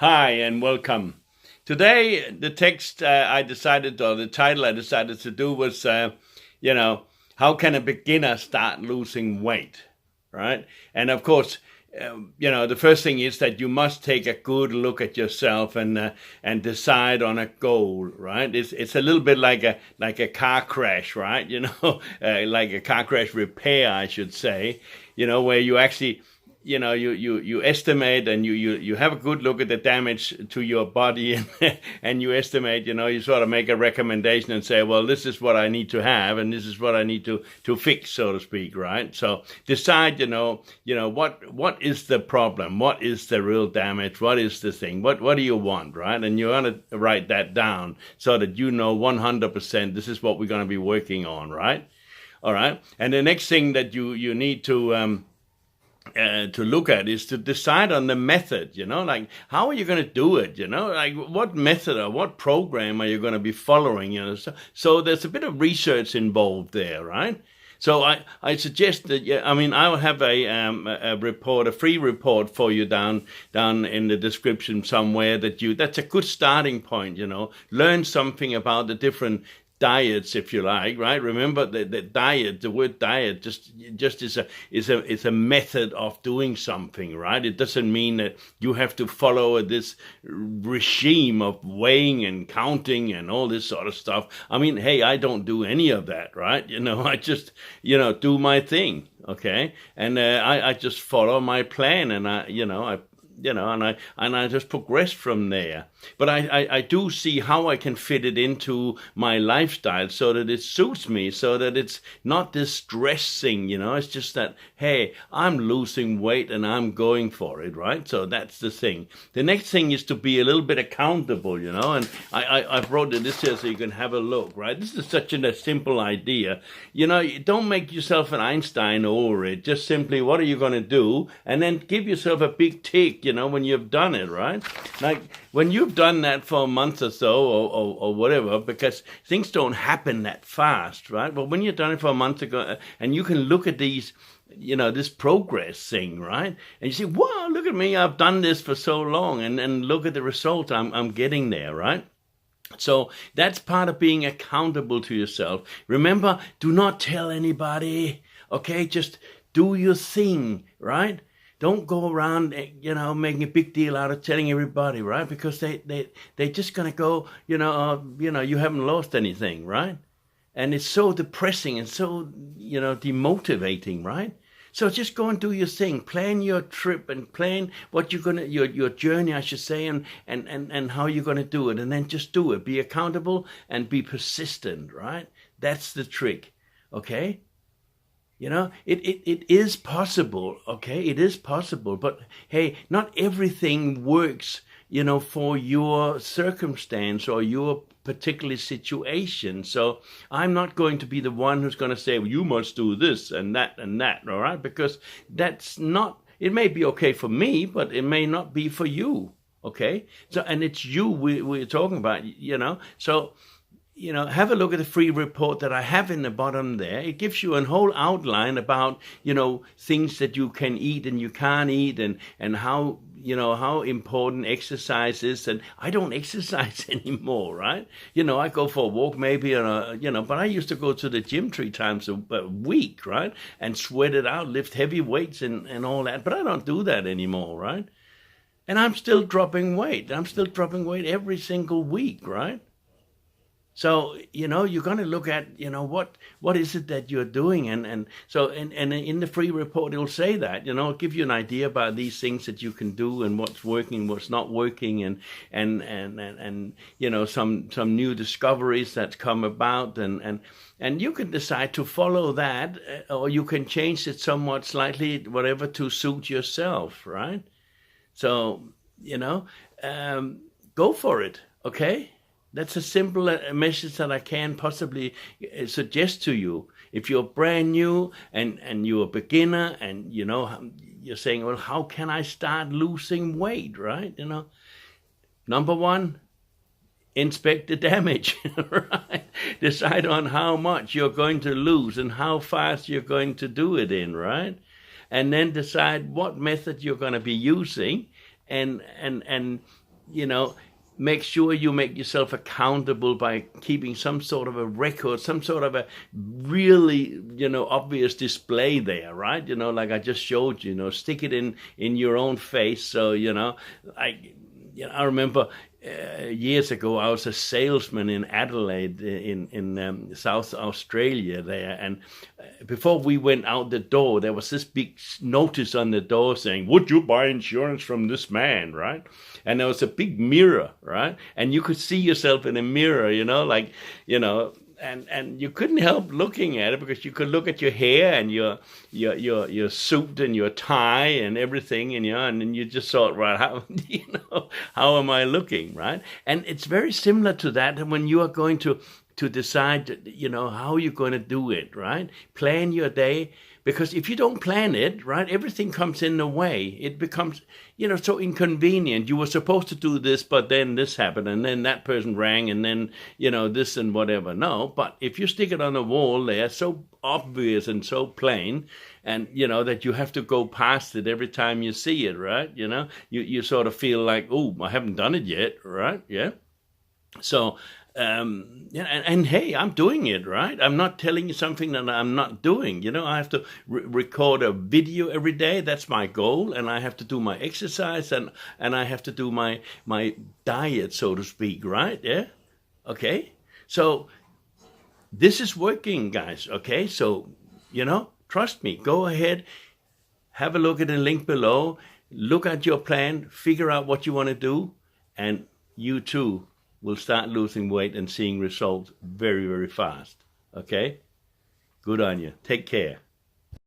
Hi and welcome. Today, the text the title I decided to do was, you know, how can a beginner start losing weight, right? And of course, the first thing is that you must take a good look at yourself and decide on a goal, right? It's a little bit like a car crash, right? Like a car crash repair, I should say. Where you actually you estimate and you have a good look at the damage to your body and you estimate, you sort of make a recommendation and say, well, this is what I need to have and this is what I need to fix, so to speak, right? So decide, what is the problem? What is the real damage? What is the thing? What do you want, right? And you want to write that down so that 100% this is what we're going to be working on, right? All right. And the next thing that you need to look at is to decide on the method, like how are you going to do it, like what method or what program are you going to be following, so there's a bit of research involved there, right? So I suggest that, I'll have a report, a free report for you down in the description somewhere that's a good starting point, learn something about the different diets, if you like, right? Remember the diet, the word diet just is a method of doing something, right? It doesn't mean that you have to follow this regime of weighing and counting and all this sort of stuff. Hey, I don't do any of that, right? I just, do my thing, okay? And I just follow my plan and I just progress from there. But I do see how I can fit it into my lifestyle so that it suits me, so that it's not distressing, it's just that, hey, I'm losing weight and I'm going for it, right? So that's the thing. The next thing is to be a little bit accountable, and I've wrote this here so you can have a look, right? This is such a simple idea. Don't make yourself an Einstein over it. Just simply, what are you going to do? And then give yourself a big tick, when you've done it, right? Like when you've done that for a month or so or whatever, because things don't happen that fast, right? But when you've done it for a month ago and you can look at these, this progress thing, right? And you say, wow, look at me, I've done this for so long and look at the result I'm getting there, right? So that's part of being accountable to yourself. Remember, do not tell anybody, okay? Just do your thing, right? Don't go around, making a big deal out of telling everybody, right? Because they're just going to go, you haven't lost anything, right? And it's so depressing and so, demotivating, right? So just go and do your thing. Plan your trip and plan what you're going to, your journey, I should say, and how you're going to do it. And then just do it. Be accountable and be persistent, right? That's the trick, okay? It is possible, okay? It is possible, but hey, not everything works, for your circumstance or your particular situation. So I'm not going to be the one who's going to say, well, you must do this and that, all right? Because that's not, it may be okay for me, but it may not be for you, okay? So, and it's you we're talking about, so, have a look at the free report that I have in the bottom there. It gives you a whole outline about, things that you can eat and you can't eat and how, how important exercise is. And I don't exercise anymore, right? I go for a walk maybe, but I used to go to the gym 3 times a week, right? And sweat it out, lift heavy weights and all that. But I don't do that anymore, right? And I'm still dropping weight. I'm still dropping weight every single week, right? So, you're going to look at, what is it that you're doing? And so in the free report, it'll say that, it'll give you an idea about these things that you can do and what's working, what's not working and some new discoveries that come about and you can decide to follow that or you can change it somewhat slightly, whatever, to suit yourself, right? So, go for it, okay? That's a simple message that I can possibly suggest to you. If you're brand new and you're a beginner and, you're saying, well, how can I start losing weight, right? Number one, inspect the damage, right? Decide on how much you're going to lose and how fast you're going to do it in, right? And then decide what method you're going to be using and make sure you make yourself accountable by keeping some sort of a record, some sort of a really, obvious display there, right? Like I just showed you, stick it in your own face. So, I remember years ago, I was a salesman in Adelaide, in South Australia there, and before we went out the door, there was this big notice on the door saying, "Would you buy insurance from this man?" Right? And there was a big mirror, right? And you could see yourself in a mirror, and you couldn't help looking at it because you could look at your hair and your suit and your tie and everything, and then you just thought, right, how am I looking, right? And it's very similar to that when you are going to decide, how you're going to do it, right? Plan your day. Because if you don't plan it, right, everything comes in the way. It becomes, so inconvenient. You were supposed to do this, but then this happened, and then that person rang, and then, this and whatever. No, but if you stick it on the wall there, so obvious and so plain, and, that you have to go past it every time you see it, right? You sort of feel like, oh, I haven't done it yet, right? Yeah. So, and hey, I'm doing it, right? I'm not telling you something that I'm not doing. I have to record a video every day. That's my goal. And I have to do my exercise and I have to do my diet, so to speak, right? Yeah. Okay. So this is working, guys. Okay. So, trust me, go ahead, have a look at the link below, look at your plan, figure out what you want to do, and you too will start losing weight and seeing results very, very fast. Okay? Good on you. Take care.